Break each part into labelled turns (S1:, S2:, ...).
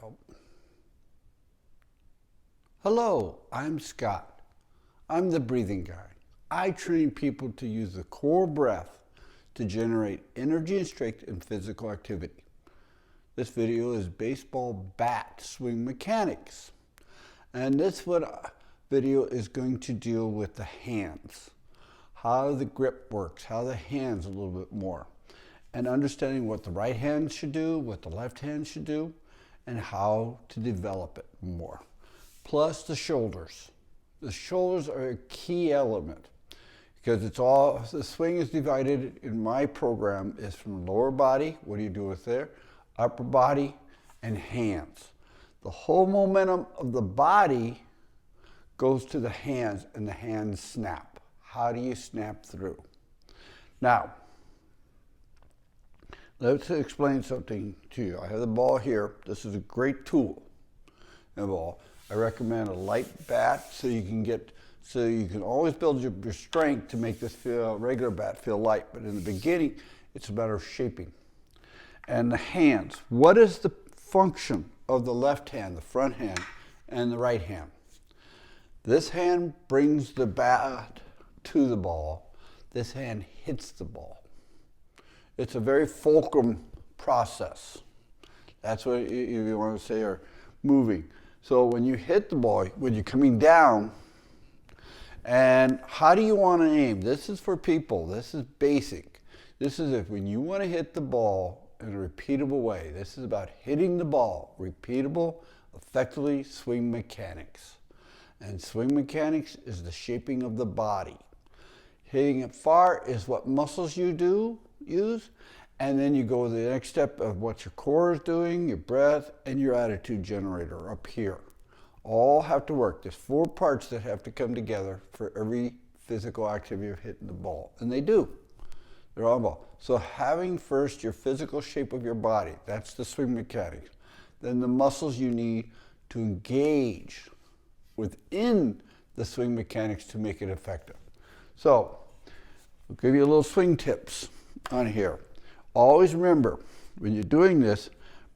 S1: go. Hello, I'm Scott. I'm the breathing guy. I train people to use the core breath to generate energy and strength in physical activity. This video is baseball bat swing mechanics. And this video is going to deal with the hands. How the grip works, how the hands a little bit more. And understanding what the right hand should do, what the left hand should do, and how to develop it more. Plus the shoulders. The shoulders are a key element because the swing is divided in my program is from lower body, what do you do with there, upper body, and hands. The whole momentum of the body goes to the hands and the hands snap. How do you snap through? Now, let's explain something to you. I have the ball here. This is a great tool. The ball. I recommend a light bat so you can always build your strength to make this regular bat feel light. But in the beginning, it's a matter of shaping. And the hands. What is the function of the left hand, the front hand, and the right hand? This hand brings the bat to the ball. This hand hits the ball. It's a very fulcrum process. That's what you want to say, or moving. So when you hit the ball, when you're coming down, and how do you want to aim? This is for people. This is basic. This is when you want to hit the ball in a repeatable way. This is about hitting the ball. Repeatable, effectively swing mechanics. And swing mechanics is the shaping of the body. Hitting it far is what muscles you use, and then you go to the next step of what your core is doing, your breath, and your attitude generator up here. All have to work. There's 4 parts that have to come together for every physical activity of hitting the ball, and they do. They're all ball. So having first your physical shape of your body, that's the swing mechanics. Then the muscles you need to engage within the swing mechanics to make it effective. So, I'll give you a little swing tips on here. Always remember, when you're doing this,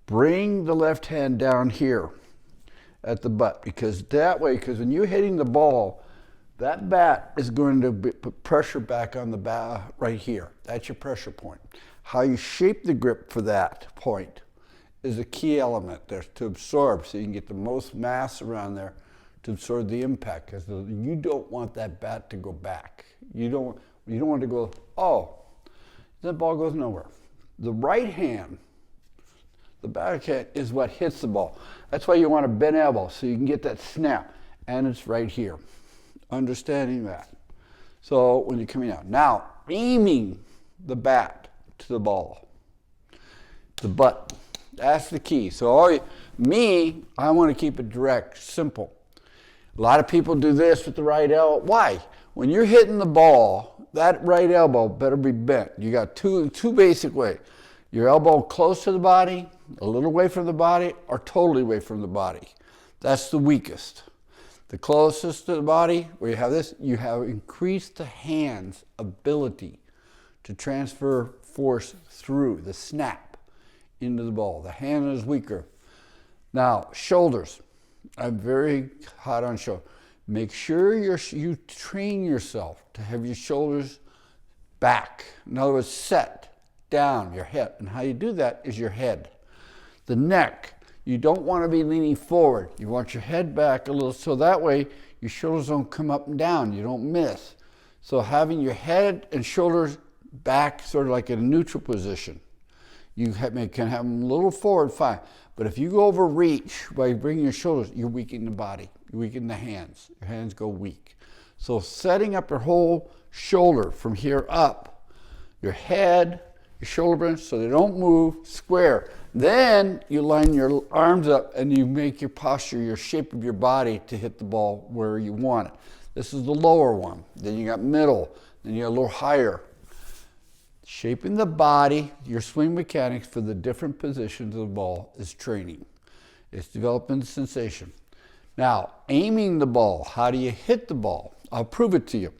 S1: bring the left hand down here at the butt, because that way, because when you're hitting the ball, that bat is going to put pressure back on the bat right here. That's your pressure point. How you shape the grip for that point is a key element there to absorb, so you can get the most mass around there to absorb the impact, because you don't want that bat to go back. You don't want to go, oh, that ball goes nowhere. The right hand, the back hand, is what hits the ball. That's why you want a bent elbow, so you can get that snap, and it's right here. Understanding that. So when you're coming out. Now, aiming the bat to the ball, the butt, that's the key. So I want to keep it direct, simple. A lot of people do this with the right elbow. Why? When you're hitting the ball, that right elbow better be bent. You got two basic ways. Your elbow close to the body, a little away from the body, or totally away from the body. That's the weakest. The closest to the body, where you have this, you have increased the hand's ability to transfer force through the snap into the ball. The hand is weaker. Now, shoulders. I'm very hot on shoulder. Make sure you train yourself to have your shoulders back. In other words, set down your head. And how you do that is your head. The neck, you don't want to be leaning forward. You want your head back a little, so that way your shoulders don't come up and down. You don't miss. So having your head and shoulders back sort of like in a neutral position. You can have them a little forward, fine. But if you go overreach by bringing your shoulders, you're weakening the body. You weaken the hands. Your hands go weak. So setting up your whole shoulder from here up, your head, your shoulder blades, so they don't move, square. Then you line your arms up and you make your posture, your shape of your body to hit the ball where you want it. This is the lower one. Then you got middle. Then you got a little higher. Shaping the body, your swing mechanics for the different positions of the ball is training. It's developing the sensation. Now, aiming the ball, how do you hit the ball? I'll prove it to you.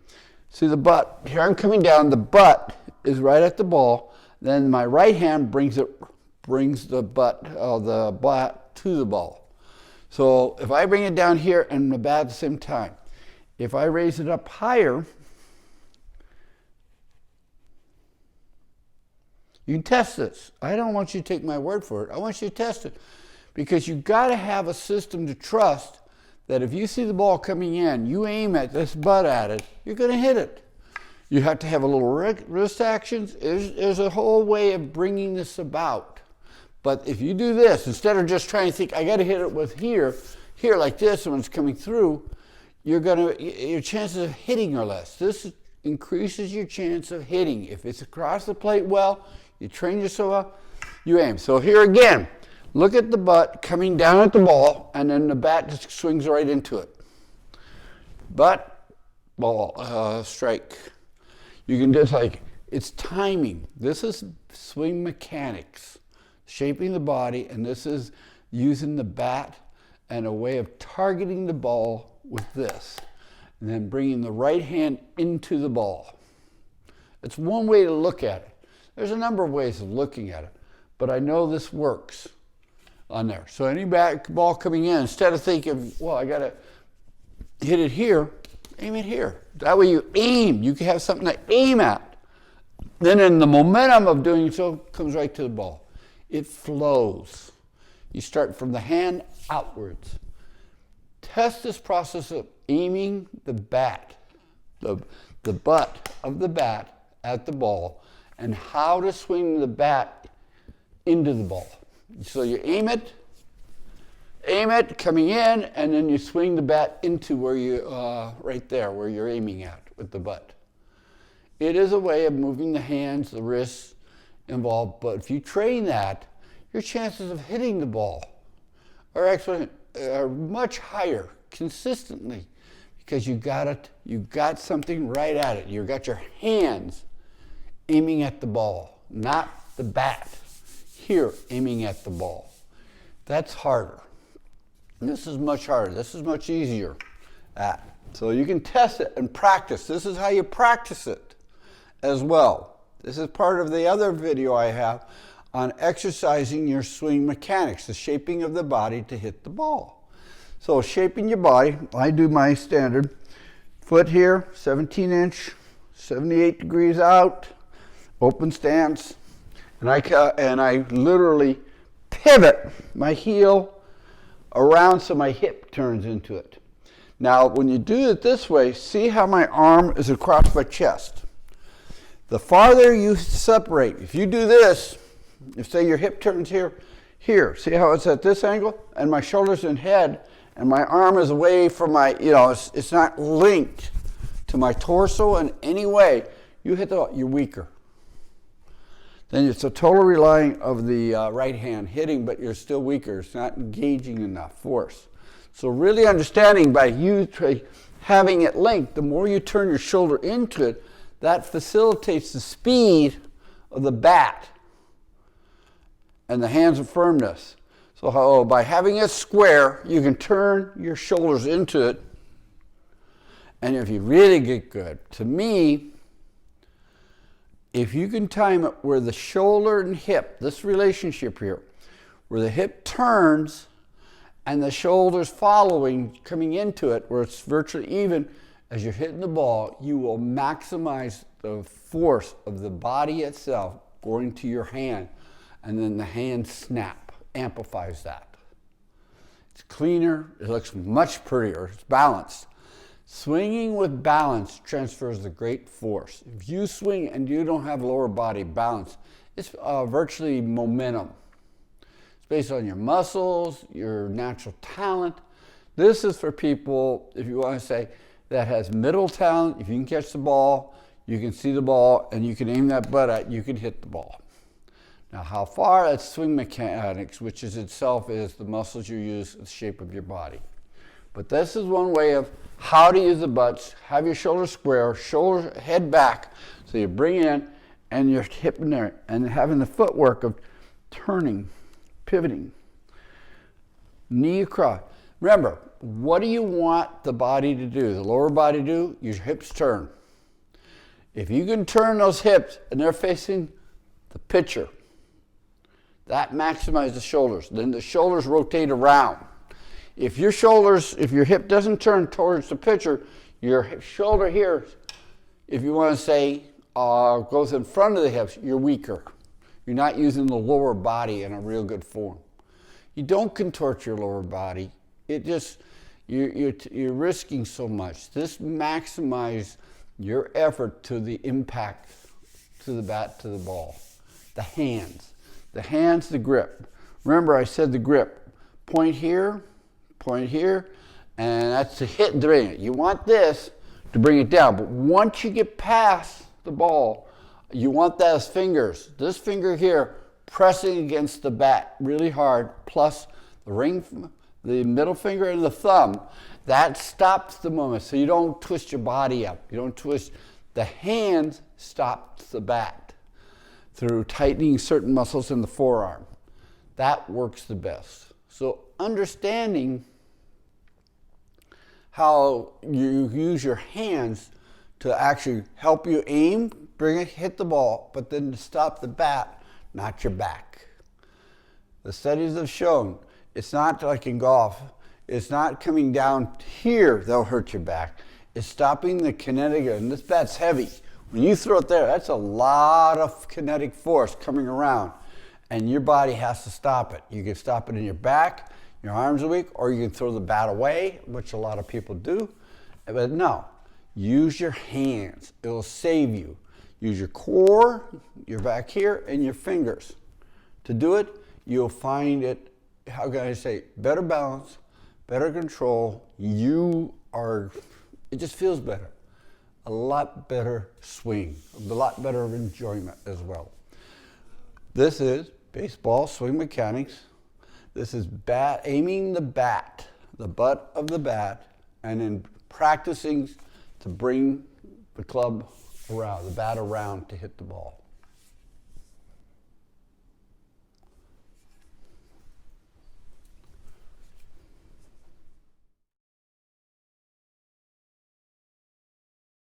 S1: See the butt, here I'm coming down, the butt is right at the ball, then my right hand brings the bat to the ball. So if I bring it down here and the bat at the same time, if I raise it up higher, you can test this. I don't want you to take my word for it. I want you to test it. Because you've got to have a system to trust that if you see the ball coming in, you aim at this butt at it, you're going to hit it. You have to have a little wrist actions. There's a whole way of bringing this about. But if you do this, instead of just trying to think, I got to hit it with here like this when it's coming through, your chances of hitting are less. This increases your chance of hitting. If it's across the plate well, you train yourself up, you aim. So here again, look at the butt coming down at the ball, and then the bat just swings right into it. Butt, ball, strike. You can just it's timing. This is swing mechanics, shaping the body, and this is using the bat and a way of targeting the ball with this, and then bringing the right hand into the ball. It's one way to look at it. There's a number of ways of looking at it, but I know this works on there. So any ball coming in, instead of thinking, well, I got to hit it here, aim it here. That way you aim. You can have something to aim at. Then in the momentum of doing so, comes right to the ball. It flows. You start from the hand outwards. Test this process of aiming the bat, the butt of the bat at the ball, and how to swing the bat into the ball. So you aim it coming in, and then you swing the bat into where you, right there, where you're aiming at with the butt. It is a way of moving the hands, the wrists involved, but if you train that, your chances of hitting the ball are much higher consistently, because you got something right at it. You got your hands aiming at the ball, not the bat. Here, aiming at the ball. That's harder. This is much harder. This is much easier. So you can test it and practice. This is how you practice it as well. This is part of the other video I have on exercising your swing mechanics, the shaping of the body to hit the ball. So shaping your body, I do my standard foot here, 17-inch, 78 degrees out, open stance, and I literally pivot my heel around so my hip turns into it. Now, when you do it this way, see how my arm is across my chest. The farther you separate, if you do this, if say your hip turns here, see how it's at this angle, and my shoulders and head, and my arm is away from my, it's not linked to my torso in any way, you hit you're weaker. Then it's a total relying of the right hand hitting, but you're still weaker. It's not engaging enough force. So really understanding by you having it linked, the more you turn your shoulder into it, that facilitates the speed of the bat and the hands of firmness. So by having it square, you can turn your shoulders into it. And if you really get good, to me, if you can time it where the shoulder and hip, this relationship here, where the hip turns and the shoulder's following, coming into it, where it's virtually even, as you're hitting the ball, you will maximize the force of the body itself going to your hand, and then the hand snap amplifies that. It's cleaner, it looks much prettier, it's balanced. Swinging with balance transfers the great force. If you swing and you don't have lower body balance, it's virtually momentum. It's based on your muscles, your natural talent. This is for people, if you want to say, that has middle talent. If you can catch the ball, you can see the ball, and you can aim that butt at, you can hit the ball. Now, how far? That's swing mechanics, which is itself is the muscles you use, the shape of your body. But this is one way of how to use the butts. Have your shoulders square, shoulder, head back, so you bring in and your hip in there, and having the footwork of turning, pivoting, knee across. Remember, what do you want the body to do? The lower body to do? Your hips turn. If you can turn those hips and they're facing the pitcher, That maximizes the shoulders. Then the shoulders rotate around. If your hip doesn't turn towards the pitcher, your shoulder here, if you want to say, goes in front of the hips, you're weaker. You're not using the lower body in a real good form. You don't contort your lower body. It just, you're risking so much. This maximizes your effort to the impact, to the bat, to the ball. The hands, the grip. Remember I said the grip. Point here, and that's to hit and bring it. You want this to bring it down, but once you get past the ball, you want those fingers, this finger here, pressing against the bat really hard, plus the middle finger and the thumb. That stops the movement, so you don't twist your body up. You don't twist. The hand stops the bat through tightening certain muscles in the forearm. That works the best. So understanding how you use your hands to actually help you aim, bring it, hit the ball, but then to stop the bat, not your back. The studies have shown it's not like in golf. It's not coming down here that'll hurt your back. It's stopping the kinetic, and this bat's heavy. When you throw it there, that's a lot of kinetic force coming around, and your body has to stop it. You can stop it in your back, your arms are weak, or you can throw the bat away, which a lot of people do. But no, use your hands. It'll save you. Use your core, your back here, and your fingers. To do it, you'll find it, how can I say, better balance, better control. It just feels better. A lot better swing, a lot better enjoyment as well. This is baseball swing mechanics. This is aiming the bat, the butt of the bat, and then practicing to bring the club around, the bat around to hit the ball.